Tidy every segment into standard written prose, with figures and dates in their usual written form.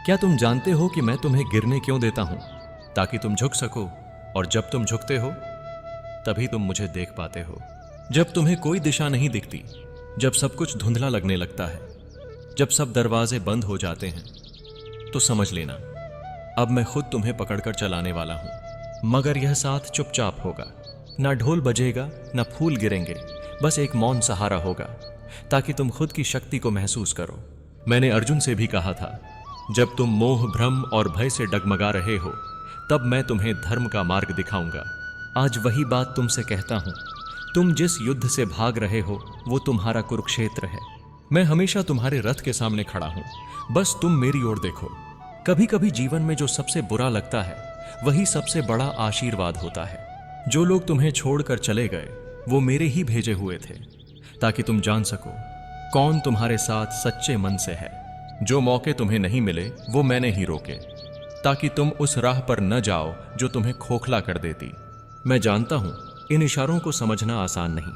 क्या तुम जानते हो कि मैं तुम्हें गिरने क्यों देता हूं? ताकि तुम झुक सको, और जब तुम झुकते हो तभी तुम मुझे देख पाते हो। जब तुम्हें कोई दिशा नहीं दिखती, जब सब कुछ धुंधला लगने लगता है, जब सब दरवाजे बंद हो जाते हैं, तो समझ लेना अब मैं खुद तुम्हें पकड़कर चलाने वाला हूं। मगर यह साथ चुपचाप होगा, ना ढोल बजेगा ना फूल गिरेंगे, बस एक मौन सहारा होगा ताकि तुम खुद की शक्ति को महसूस करो। मैंने अर्जुन से भी कहा था, जब तुम मोह, भ्रम और भय से डगमगा रहे हो तब मैं तुम्हें धर्म का मार्ग दिखाऊंगा। आज वही बात तुमसे कहता हूं। तुम जिस युद्ध से भाग रहे हो वो तुम्हारा कुरुक्षेत्र है। मैं हमेशा तुम्हारे रथ के सामने खड़ा हूं, बस तुम मेरी ओर देखो। कभी कभी जीवन में जो सबसे बुरा लगता है वही सबसे बड़ा आशीर्वाद होता है। जो लोग तुम्हें छोड़कर चले गए वो मेरे ही भेजे हुए थे, ताकि तुम जान सको कौन तुम्हारे साथ सच्चे मन से है। जो मौके तुम्हें नहीं मिले वो मैंने ही रोके, ताकि तुम उस राह पर न जाओ जो तुम्हें खोखला कर देती। मैं जानता हूं इन इशारों को समझना आसान नहीं,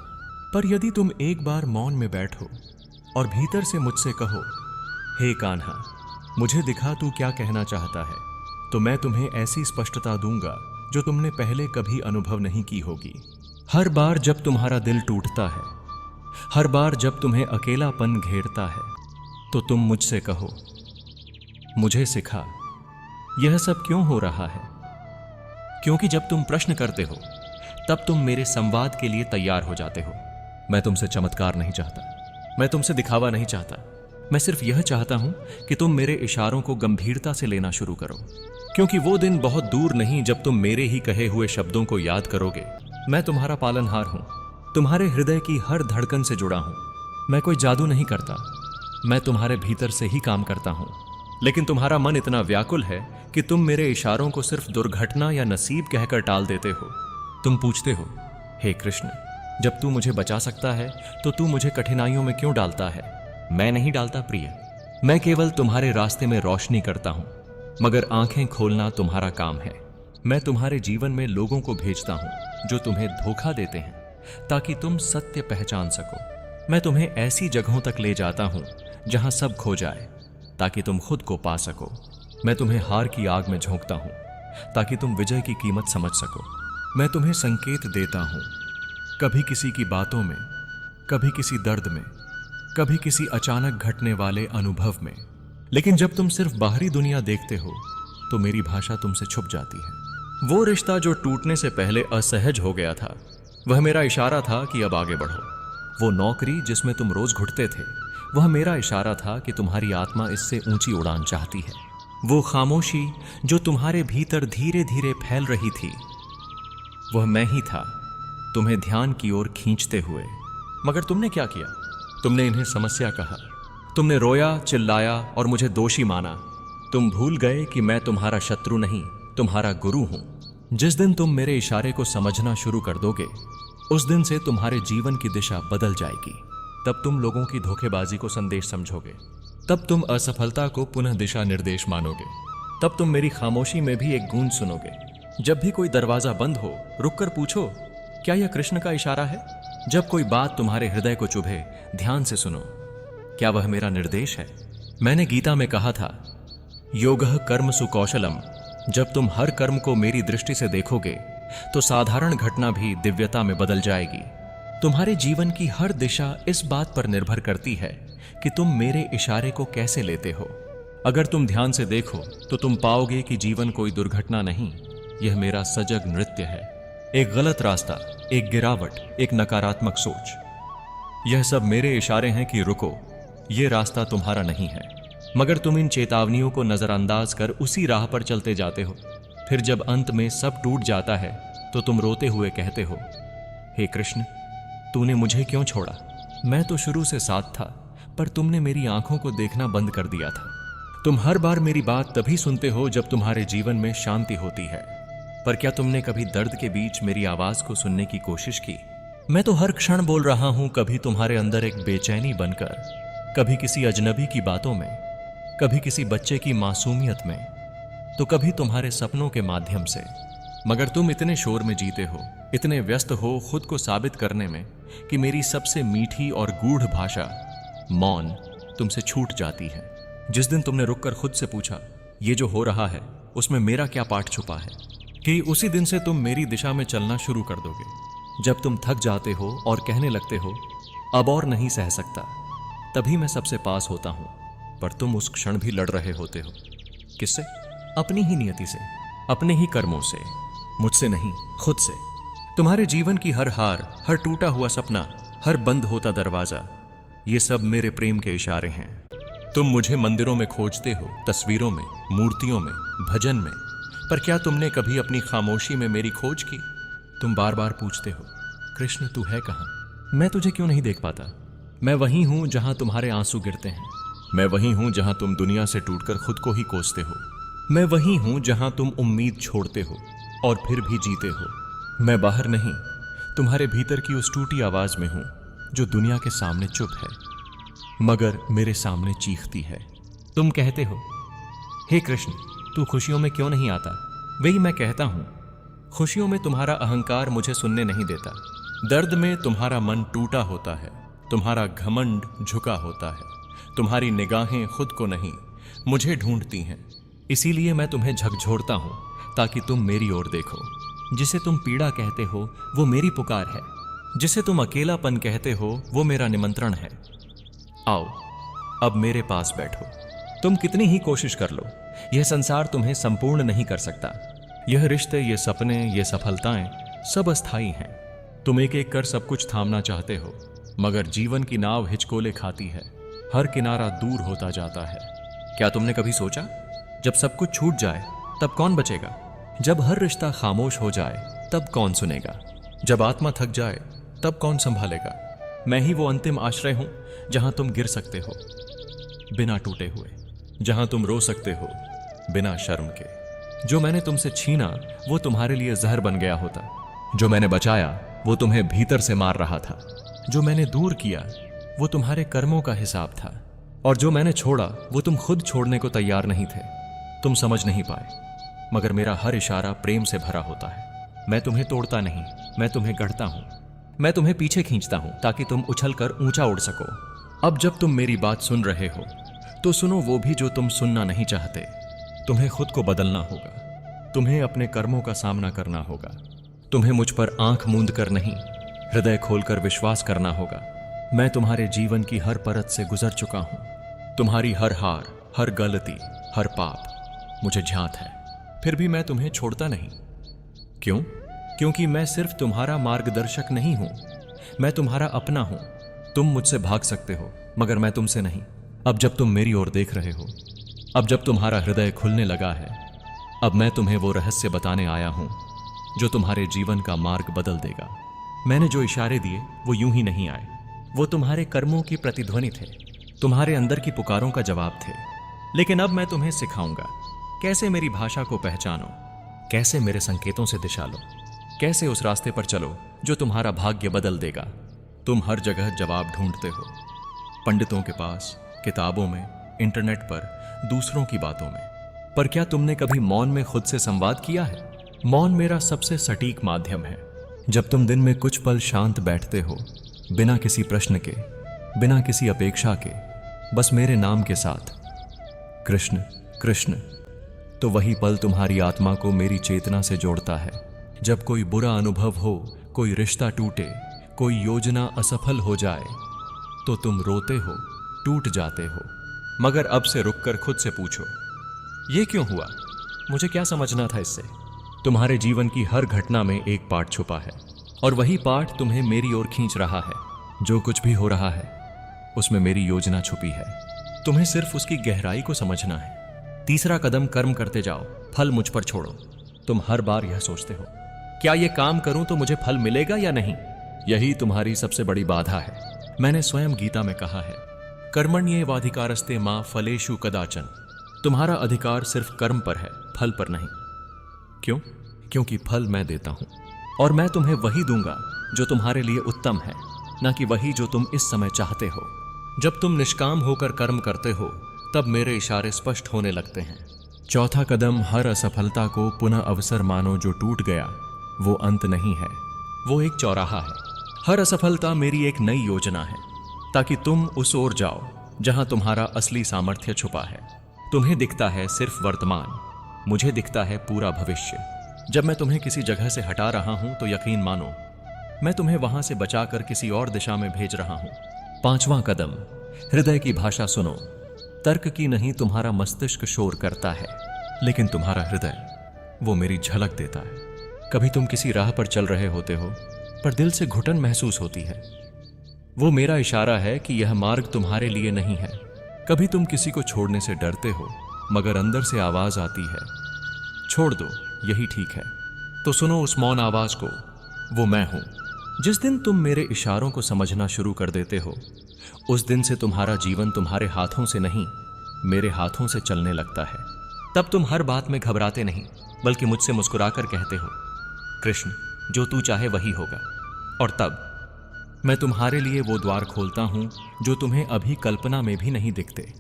पर यदि तुम एक बार मौन में बैठो और भीतर से मुझसे कहो, हे कान्हा, मुझे दिखा तू क्या कहना चाहता है, तो मैं तुम्हें ऐसी स्पष्टता दूंगा जो तुमने पहले कभी अनुभव नहीं की होगी। हर बार जब तुम्हारा दिल टूटता है, हर बार जब तुम्हें अकेलापन घेरता है, तो तुम मुझसे कहो, मुझे सिखा यह सब क्यों हो रहा है। क्योंकि जब तुम प्रश्न करते हो तब तुम मेरे संवाद के लिए तैयार हो जाते हो। मैं तुमसे चमत्कार नहीं चाहता, मैं तुमसे दिखावा नहीं चाहता। मैं सिर्फ यह चाहता हूं कि तुम मेरे इशारों को गंभीरता से लेना शुरू करो, क्योंकि वो दिन बहुत दूर नहीं जब तुम मेरे ही कहे हुए शब्दों को याद करोगे। मैं तुम्हारा पालनहार हूं, तुम्हारे हृदय की हर धड़कन से जुड़ा हूं। मैं कोई जादू नहीं करता, मैं तुम्हारे भीतर से ही काम करता हूं। लेकिन तुम्हारा मन इतना व्याकुल है कि तुम मेरे इशारों को सिर्फ दुर्घटना या नसीब कहकर टाल देते हो। तुम पूछते हो, हे कृष्ण, जब तू मुझे बचा सकता है तो तू मुझे कठिनाइयों में क्यों डालता है। मैं नहीं डालता प्रिय, मैं केवल तुम्हारे रास्ते में रोशनी करता हूं, मगर आंखें खोलना तुम्हारा काम है। मैं तुम्हारे जीवन में लोगों को भेजता हूं जो तुम्हें धोखा देते हैं, ताकि तुम सत्य पहचान सको। मैं तुम्हें ऐसी जगहों तक ले जाता हूं जहां सब खो जाए, ताकि तुम खुद को पा सको। मैं तुम्हें हार की आग में झोंकता हूं ताकि तुम विजय की कीमत समझ सको। मैं तुम्हें संकेत देता हूं, कभी किसी की बातों में, कभी किसी दर्द में, कभी किसी अचानक घटने वाले अनुभव में। लेकिन जब तुम सिर्फ बाहरी दुनिया देखते हो तो मेरी भाषा तुमसे छुप जाती है। वो रिश्ता जो टूटने से पहले असहज हो गया था, वह मेरा इशारा था कि अब आगे बढ़ो। वो नौकरी जिसमें तुम रोज घुटते थे, वह मेरा इशारा था कि तुम्हारी आत्मा इससे ऊंची उड़ान चाहती है। वो खामोशी जो तुम्हारे भीतर धीरे धीरे फैल रही थी, वह मैं ही था, तुम्हें ध्यान की ओर खींचते हुए। मगर तुमने क्या किया? तुमने इन्हें समस्या कहा, तुमने रोया, चिल्लाया और मुझे दोषी माना। तुम भूल गए कि मैं तुम्हारा शत्रु नहीं, तुम्हारा गुरु हूं। जिस दिन तुम मेरे इशारे को समझना शुरू कर दोगे, उस दिन से तुम्हारे जीवन की दिशा बदल जाएगी। तब तुम लोगों की धोखेबाजी को संदेश समझोगे, तब तुम असफलता को पुनः दिशा निर्देश मानोगे, तब तुम मेरी खामोशी में भी एक गूंज सुनोगे। जब भी कोई दरवाजा बंद हो, रुककर पूछो, क्या यह कृष्ण का इशारा है? जब कोई बात तुम्हारे हृदय को चुभे, ध्यान से सुनो, क्या वह मेरा निर्देश है? मैंने गीता में कहा था, योगः कर्मसु कौशलम। जब तुम हर कर्म को मेरी दृष्टि से देखोगे तो साधारण घटना भी दिव्यता में बदल जाएगी। तुम्हारे जीवन की हर दिशा इस बात पर निर्भर करती है कि तुम मेरे इशारे को कैसे लेते हो। अगर तुम ध्यान से देखो तो तुम पाओगे कि जीवन कोई दुर्घटना नहीं, यह मेरा सजग नृत्य है। एक गलत रास्ता, एक गिरावट, एक नकारात्मक सोच, यह सब मेरे इशारे हैं कि रुको, यह रास्ता तुम्हारा नहीं है। मगर तुम इन चेतावनियों को नजरअंदाज कर उसी राह पर चलते जाते हो। फिर जब अंत में सब टूट जाता है तो तुम रोते हुए कहते हो, हे कृष्ण, तूने मुझे क्यों छोड़ा? मैं तो शुरू से साथ था, पर तुमने मेरी आंखों को देखना बंद कर दिया था। तुम हर बार मेरी बात तभी सुनते हो जब तुम्हारे जीवन में शांति होती है, पर क्या तुमने कभी दर्द के बीच मेरी आवाज को सुनने की कोशिश की? मैं तो हर क्षण बोल रहा हूं, कभी तुम्हारे अंदर एक बेचैनी बनकर, कभी किसी अजनबी की बातों में, कभी किसी बच्चे की मासूमियत में, तो कभी तुम्हारे सपनों के माध्यम से। मगर तुम इतने शोर में जीते हो, इतने व्यस्त हो खुद को साबित करने में कि मेरी सबसे मीठी और गूढ़ भाषा, मौन, तुमसे छूट जाती है। जिस दिन तुमने रुककर खुद से पूछा, ये जो हो रहा है उसमें मेरा क्या पार्ट छुपा है कि उसी दिन से तुम मेरी दिशा में चलना शुरू कर दोगे। जब तुम थक जाते हो और कहने लगते हो अब और नहीं सह सकता, तभी मैं सबसे पास होता हूं, पर तुम उस क्षण भी लड़ रहे होते हो। किससे? अपनी ही नियति से, अपने ही कर्मों से, मुझसे नहीं, खुद से। तुम्हारे जीवन की हर हार, हर टूटा हुआ सपना, हर बंद होता दरवाजा, ये सब मेरे प्रेम के इशारे हैं। तुम मुझे मंदिरों में खोजते हो, तस्वीरों में, मूर्तियों में, भजन में, पर क्या तुमने कभी अपनी खामोशी में मेरी खोज की? तुम बार बार पूछते हो कृष्ण तू है कहां? मैं तुझे क्यों नहीं देख पाता? मैं वहीं हूं जहां तुम्हारे आंसू गिरते हैं। मैं वहीं हूं जहां तुम दुनिया से टूटकर खुद को ही कोसते हो। मैं वहीं हूं जहां तुम उम्मीद छोड़ते हो और फिर भी जीते हो। मैं बाहर नहीं, तुम्हारे भीतर की उस टूटी आवाज में हूं जो दुनिया के सामने चुप है मगर मेरे सामने चीखती है। तुम कहते हो हे कृष्ण तू खुशियों में क्यों नहीं आता? वही मैं कहता हूं, खुशियों में तुम्हारा अहंकार मुझे सुनने नहीं देता। दर्द में तुम्हारा मन टूटा होता है, तुम्हारा घमंड झुका होता है, तुम्हारी निगाहें खुद को नहीं मुझे ढूंढती हैं। इसीलिए मैं तुम्हें झकझोरता हूं ताकि तुम मेरी ओर देखो। जिसे तुम पीड़ा कहते हो वो मेरी पुकार है, जिसे तुम अकेलापन कहते हो वो मेरा निमंत्रण है। आओ अब मेरे पास बैठो। तुम कितनी ही कोशिश कर लो, यह संसार तुम्हें संपूर्ण नहीं कर सकता। यह रिश्ते, ये सपने, ये सफलताएं सब अस्थायी हैं। तुम एक एक कर सब कुछ थामना चाहते हो, मगर जीवन की नाव हिचकोले खाती है, हर किनारा दूर होता जाता है। क्या तुमने कभी सोचा जब सब कुछ छूट जाए तब कौन बचेगा? जब हर रिश्ता खामोश हो जाए तब कौन सुनेगा? जब आत्मा थक जाए तब कौन संभालेगा? मैं ही वो अंतिम आश्रय हूं जहां तुम गिर सकते हो बिना टूटे हुए, जहां तुम रो सकते हो बिना शर्म के। जो मैंने तुमसे छीना वो तुम्हारे लिए जहर बन गया होता, जो मैंने बचाया वो तुम्हें भीतर से मार रहा था, जो मैंने दूर किया वो तुम्हारे कर्मों का हिसाब था, और जो मैंने छोड़ा वो तुम खुद छोड़ने को तैयार नहीं थे। तुम समझ नहीं पाए, मगर मेरा हर इशारा प्रेम से भरा होता है। मैं तुम्हें तोड़ता नहीं, मैं तुम्हें गढ़ता हूं। मैं तुम्हें पीछे खींचता हूं ताकि तुम उछलकर ऊंचा उड़ सको। अब जब तुम मेरी बात सुन रहे हो तो सुनो वो भी जो तुम सुनना नहीं चाहते। तुम्हें खुद को बदलना होगा, तुम्हें अपने कर्मों का सामना करना होगा, तुम्हें मुझ पर आंख मूंद कर नहीं, हृदय खोलकर विश्वास करना होगा। मैं तुम्हारे जीवन की हर परत से गुजर चुका हूं। तुम्हारी हर हार, हर गलती, हर पाप मुझे ज्ञात है, फिर भी मैं तुम्हें छोड़ता नहीं। क्यों? क्योंकि मैं सिर्फ तुम्हारा मार्गदर्शक नहीं हूं, मैं तुम्हारा अपना हूं। तुम मुझसे भाग सकते हो मगर मैं तुमसे नहीं। अब जब तुम मेरी ओर देख रहे हो, अब जब तुम्हारा हृदय खुलने लगा है, अब मैं तुम्हें वो रहस्य बताने आया हूं जो तुम्हारे जीवन का मार्ग बदल देगा। मैंने जो इशारे दिए वो यूं ही नहीं आए, वो तुम्हारे कर्मों की प्रतिध्वनि थे, तुम्हारे अंदर की पुकारों का जवाब थे। लेकिन अब मैं तुम्हें सिखाऊंगा कैसे मेरी भाषा को पहचानो, कैसे मेरे संकेतों से दिशा लो, कैसे उस रास्ते पर चलो जो तुम्हारा भाग्य बदल देगा। तुम हर जगह जवाब ढूंढते हो, पंडितों के पास, किताबों में, इंटरनेट पर, दूसरों की बातों में, पर क्या तुमने कभी मौन में खुद से संवाद किया है? मौन मेरा सबसे सटीक माध्यम है। जब तुम दिन में कुछ पल शांत बैठते हो, बिना किसी प्रश्न के, बिना किसी अपेक्षा के, बस मेरे नाम के साथ, कृष्ण कृष्ण, तो वही पल तुम्हारी आत्मा को मेरी चेतना से जोड़ता है। जब कोई बुरा अनुभव हो, कोई रिश्ता टूटे, कोई योजना असफल हो जाए, तो तुम रोते हो, टूट जाते हो, मगर अब से रुककर खुद से पूछो ये क्यों हुआ? मुझे क्या समझना था इससे? तुम्हारे जीवन की हर घटना में एक पाठ छुपा है, और वही पाठ तुम्हें मेरी ओर खींच रहा है। जो कुछ भी हो रहा है उसमें मेरी योजना छुपी है, तुम्हें सिर्फ उसकी गहराई को समझना है। तीसरा कदम कर्म करते जाओ, फल मुझ पर छोड़ो। तुम हर बार यह सोचते हो क्या ये काम करूं तो मुझे फल मिलेगा या नहीं? यही तुम्हारी सबसे बड़ी बाधा है। मैंने स्वयं गीता में कहा है, कर्मण्येवाधिकारस्ते मां फलेषु कदाचन। तुम्हारा अधिकार सिर्फ कर्म पर है, फल पर नहीं। क्यों? क्योंकि फल मैं देता हूं, और मैं तुम्हें वही दूंगा जो तुम्हारे लिए उत्तम है, ना कि वही जो तुम इस समय चाहते हो। जब तुम निष्काम होकर कर्म करते हो तब मेरे इशारे स्पष्ट होने लगते हैं। चौथा कदम, हर असफलता को पुनः अवसर मानो। जो टूट गया वो अंत नहीं है, वो एक चौराहा है। हर असफलता मेरी एक नई योजना है, ताकि तुम उस ओर जाओ जहां तुम्हारा असली सामर्थ्य छुपा है। तुम्हें दिखता है सिर्फ वर्तमान, मुझे दिखता है पूरा भविष्य। जब मैं तुम्हें किसी जगह से हटा रहा हूं तो यकीन मानो मैं तुम्हें वहां से बचाकर किसी और दिशा में भेज रहा हूं। 5वां कदम, हृदय की भाषा सुनो। तर्क की नहीं, तुम्हारा मस्तिष्क शोर करता है, लेकिन तुम्हारा हृदय वो मेरी झलक देता है। कभी तुम किसी राह पर चल रहे होते हो पर दिल से घुटन महसूस होती है, वो मेरा इशारा है कि यह मार्ग तुम्हारे लिए नहीं है। कभी तुम किसी को छोड़ने से डरते हो मगर अंदर से आवाज आती है, छोड़ दो, यही ठीक है। तो सुनो उस मौन आवाज को, वो मैं हूं। जिस दिन तुम मेरे इशारों को समझना शुरू कर देते हो, उस दिन से तुम्हारा जीवन तुम्हारे हाथों से नहीं, मेरे हाथों से चलने लगता है। तब तुम हर बात में घबराते नहीं, बल्कि मुझसे मुस्कुराकर कहते हो, कृष्ण, जो तू चाहे वही होगा। और तब मैं तुम्हारे लिए वो द्वार खोलता हूं जो तुम्हें अभी कल्पना में भी नहीं दिखते।